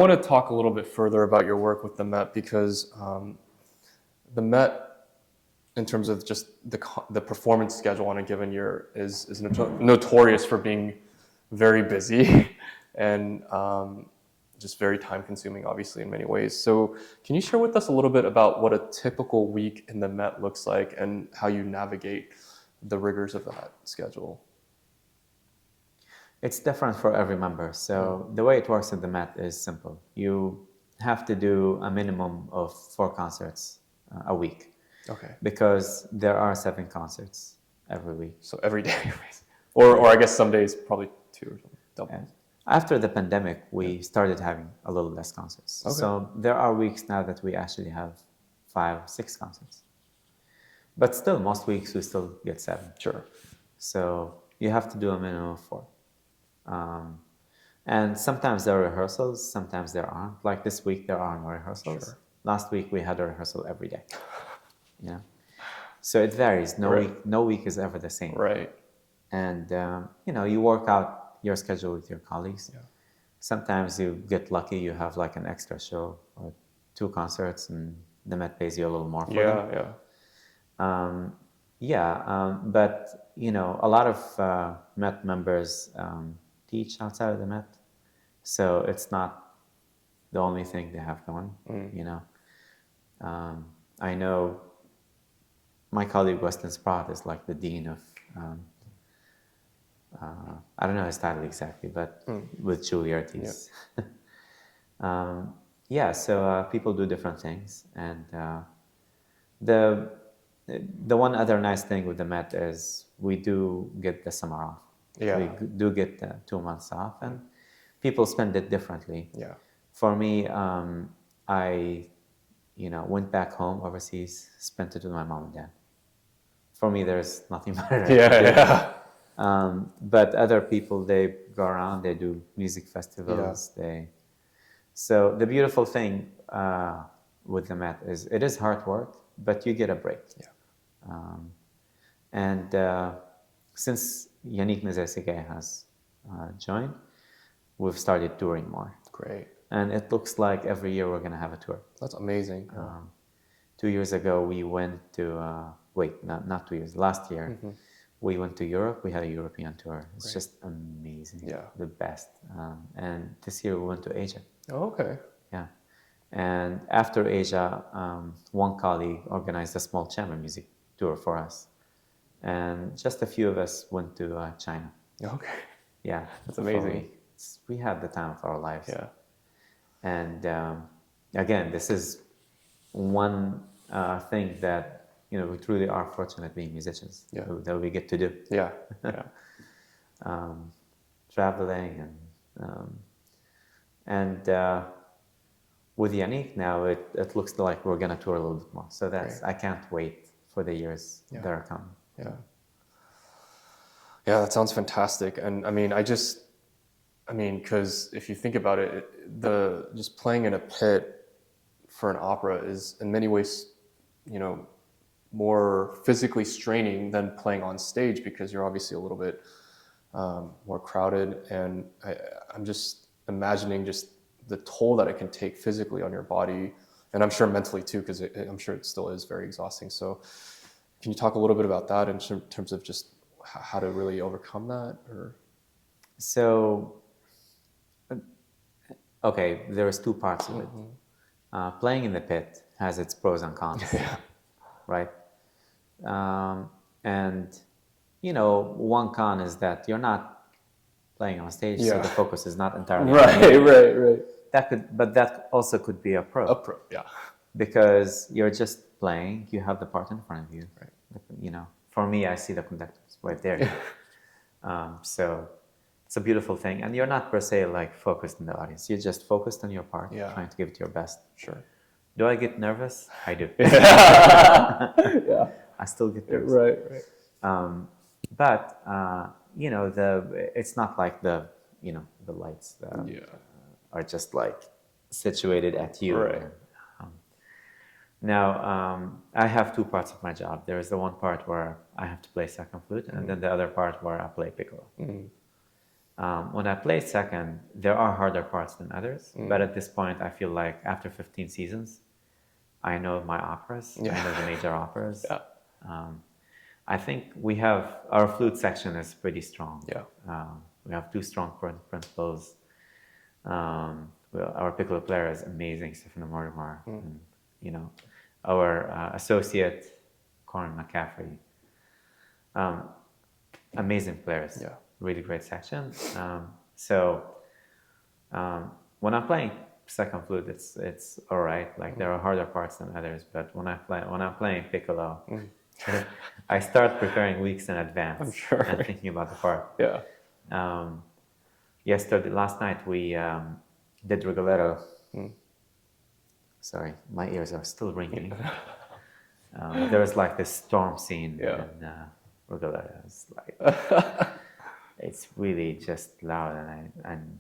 I want to talk a little bit further about your work with the Met because the Met, in terms of just the performance schedule on a given year, is notorious for being very busy and just very time consuming, obviously, in many ways. So can you share with us a little bit about what a typical week in the Met looks like and how you navigate the rigors of that schedule? It's different for every member. So the way it works at the Met is simple. You have to do a minimum of 4 concerts a week. Okay. Because there are 7 concerts every week. So every day, or I guess some days probably 2 or something. Double. And after the pandemic, we started having a little less concerts. Okay. So there are weeks now that we actually have 5, 6 concerts. But still, most weeks we still get 7. Sure. So you have to do a minimum of 4. And sometimes there are rehearsals, sometimes there aren't. Like this week, there are no rehearsals. Sure. Last week, we had a rehearsal every day. You know? So it varies. No week is ever the same. Right. And, you work out your schedule with your colleagues. Yeah. Sometimes you get lucky, you have like an extra show or 2 concerts and the Met pays you a little more for them. But, a lot of Met members teach outside of the Met. So it's not the only thing they have going, I know my colleague Weston Sprott is like the dean of, I don't know his title exactly, but with Juilliard, so people do different things. And the one other nice thing with the Met is we do get the summer off. Yeah. We do get 2 months off, and people spend it differently. Yeah. For me, I went back home overseas, spent it with my mom and dad. For me, there's nothing better. But other people, they go around, they do music festivals. So the beautiful thing with the Met is it is hard work, but you get a break. And since Yannick Nézet-Séguin has joined, we've started touring more. Great. And it looks like every year we're going to have a tour. That's amazing. 2 years ago, we went to, not 2 years, last year, we went to Europe. We had a European tour. It's just amazing. Yeah. The best. And this year we went to Asia. Oh, okay. Yeah. And after Asia, one colleague organized a small chamber music tour for us. And just a few of us went to China. Okay. Yeah. That's amazing. We had the time of our lives. Yeah. And again, this is one thing that, we truly are fortunate being musicians, that we get to do. Yeah. Traveling and with Yannick now, it looks like we're going to tour a little bit more. So I can't wait for the years that are coming. Yeah, that sounds fantastic. And because if you think about it, just playing in a pit for an opera is in many ways, more physically straining than playing on stage because you're obviously a little bit more crowded. And I'm just imagining just the toll that it can take physically on your body, and I'm sure mentally too, because I'm sure it still is very exhausting. So can you talk a little bit about that in terms of just how to really overcome that? So, okay, there's 2 parts of it. Playing in the pit has its pros and cons, right? And, one con is that you're not playing on stage, so the focus is not entirely on you. Right. That also could be a pro. A pro, yeah. Because you're just playing, you have the part in front of you. Right. For me, I see the conductors right there. So it's a beautiful thing. And you're not per se like focused in the audience. You're just focused on your part, trying to give it your best. Sure. Do I get nervous? I do. I still get nervous. Right. But it's not like the lights are just like situated at you. Right. Now, I have 2 parts of my job. There is the one part where I have to play second flute, and then the other part where I play piccolo. When I play second, there are harder parts than others. But at this point, I feel like after 15 seasons, I know my operas. Yeah. I know the major operas. Yeah. I think we have our flute section is pretty strong. Yeah. We have two strong principals. Our piccolo player is amazing, Stephen Mortimer. And, you know, our associate, Corin McCaffrey. Amazing players. Yeah. Really great section. When I'm playing second flute, it's all right. Like there are harder parts than others, but when I'm playing piccolo, I start preparing weeks in advance. I'm sure. And thinking about the part. Yeah. Last night we did Rigoletto. Sorry, my ears are still ringing. There was like this storm scene in Rigoletto. It's like it's really just loud, and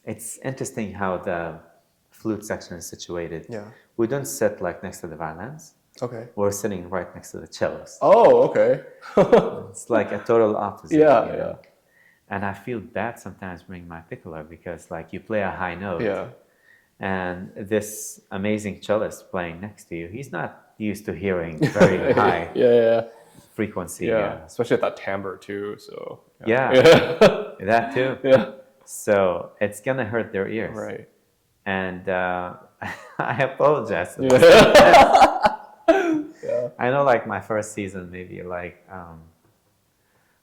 it's interesting how the flute section is situated. Yeah. We don't sit like next to the violins. Okay. We're sitting right next to the cellos. Oh, okay. It's like a total opposite. Yeah, you know? And I feel bad sometimes bringing my piccolo because like you play a high note. Yeah. And this amazing cellist playing next to you, he's not used to hearing very high frequency. Yeah. Especially at that timbre too. So. Yeah. That too. Yeah. So it's gonna hurt their ears. Right. And I apologize. Yeah. I know, like my first season, maybe like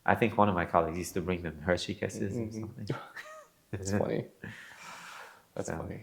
I think one of my colleagues used to bring them Hershey Kisses or something. That's funny. That's funny.